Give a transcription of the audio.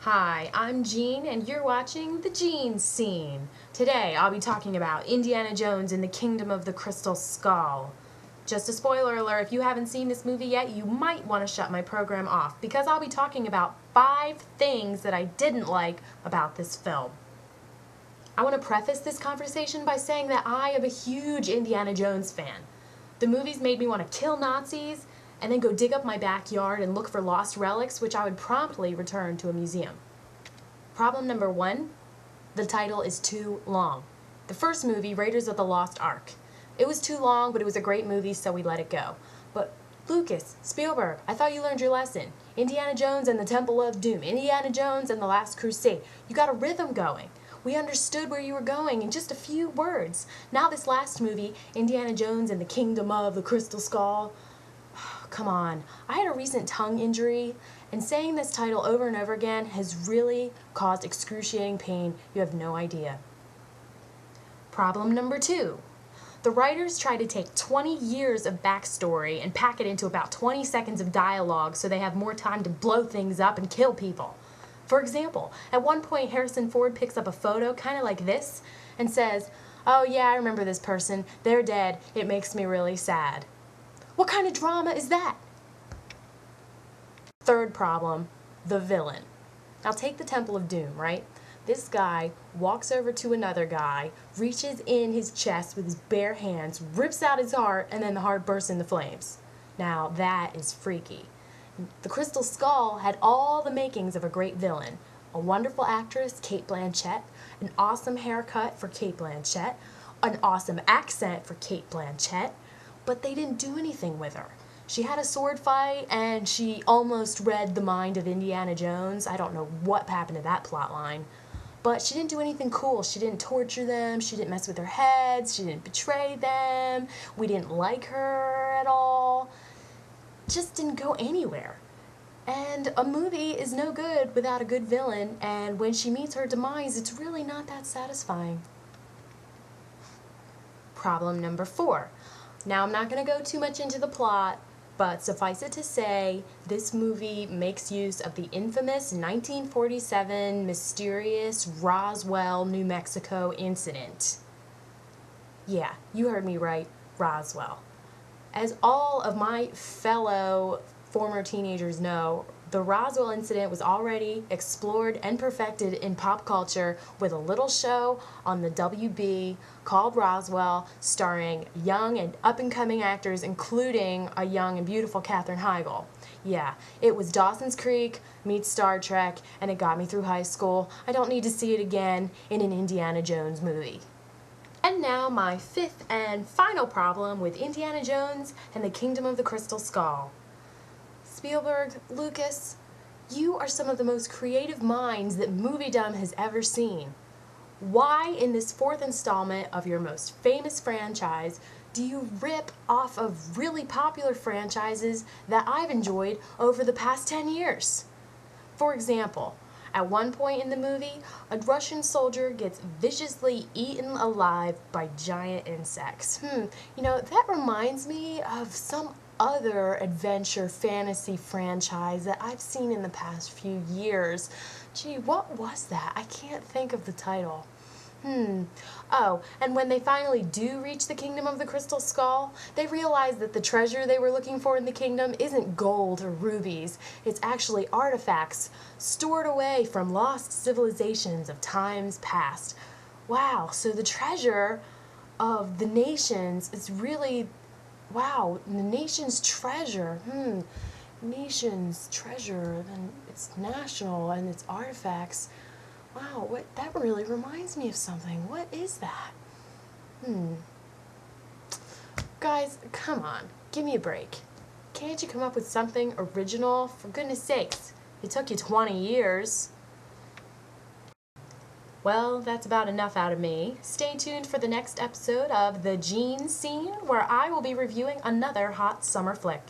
Hi, I'm Jean, and you're watching The Jean Scene. Today, I'll be talking about Indiana Jones and the Kingdom of the Crystal Skull. Just a spoiler alert, if you haven't seen this movie yet, you might want to shut my program off, because I'll be talking about 5 things that I didn't like about this film. I want to preface this conversation by saying that I am a huge Indiana Jones fan. The movies made me want to kill Nazis, and then go dig up my backyard and look for lost relics, which I would promptly return to a museum. Problem number 1, the title is too long. The first movie, Raiders of the Lost Ark. It was too long, but it was a great movie, so we let it go. But Lucas, Spielberg, I thought you learned your lesson. Indiana Jones and the Temple of Doom, Indiana Jones and the Last Crusade. You got a rhythm going. We understood where you were going in just a few words. Now this last movie, Indiana Jones and the Kingdom of the Crystal Skull. Come on, I had a recent tongue injury, and saying this title over and over again has really caused excruciating pain. You have no idea. Problem number 2. The writers tried to take 20 years of backstory and pack it into about 20 seconds of dialogue so they have more time to blow things up and kill people. For example, at one point Harrison Ford picks up a photo kind of like this and says, "Oh yeah, I remember this person. They're dead. It makes me really sad." What kind of drama is that? Third problem, the villain. Now take the Temple of Doom, right? This guy walks over to another guy, reaches in his chest with his bare hands, rips out his heart, and then the heart bursts into flames. Now that is freaky. The Crystal Skull had all the makings of a great villain. A wonderful actress, Cate Blanchett, an awesome haircut for Cate Blanchett, an awesome accent for Cate Blanchett, but they didn't do anything with her. She had a sword fight, and she almost read the mind of Indiana Jones. I don't know what happened to that plot line. But she didn't do anything cool. She didn't torture them. She didn't mess with their heads. She didn't betray them. We didn't like her at all. Just didn't go anywhere. And a movie is no good without a good villain, and when she meets her demise, it's really not that satisfying. Problem number 4. Now, I'm not going to go too much into the plot, but suffice it to say, this movie makes use of the infamous 1947 mysterious Roswell, New Mexico incident. Yeah, you heard me right, Roswell. As all of my fellow former teenagers know, the Roswell incident was already explored and perfected in pop culture with a little show on the WB called Roswell, starring young and up-and-coming actors, including a young and beautiful Katherine Heigl. Yeah, it was Dawson's Creek meets Star Trek, and it got me through high school. I don't need to see it again in an Indiana Jones movie. And now my 5th and final problem with Indiana Jones and the Kingdom of the Crystal Skull. Spielberg, Lucas, you are some of the most creative minds that moviedom has ever seen. Why, in this 4th installment of your most famous franchise, do you rip off of really popular franchises that I've enjoyed over the past 10 years? For example, at one point in the movie, a Russian soldier gets viciously eaten alive by giant insects. That reminds me of some other adventure fantasy franchise that I've seen in the past few years. Gee, what was that? I can't think of the title. Oh, and when they finally do reach the Kingdom of the Crystal Skull, they realize that the treasure they were looking for in the kingdom isn't gold or rubies. It's actually artifacts stored away from lost civilizations of times past. Wow, so the treasure of the nations is really, wow, the nation's treasure. Nation's treasure, and it's national, and it's artifacts. Wow, that really reminds me of something. What is that? Guys, come on, give me a break. Can't you come up with something original? For goodness sakes, it took you 20 years. Well, that's about enough out of me. Stay tuned for the next episode of The Jean Scene, where I will be reviewing another hot summer flick.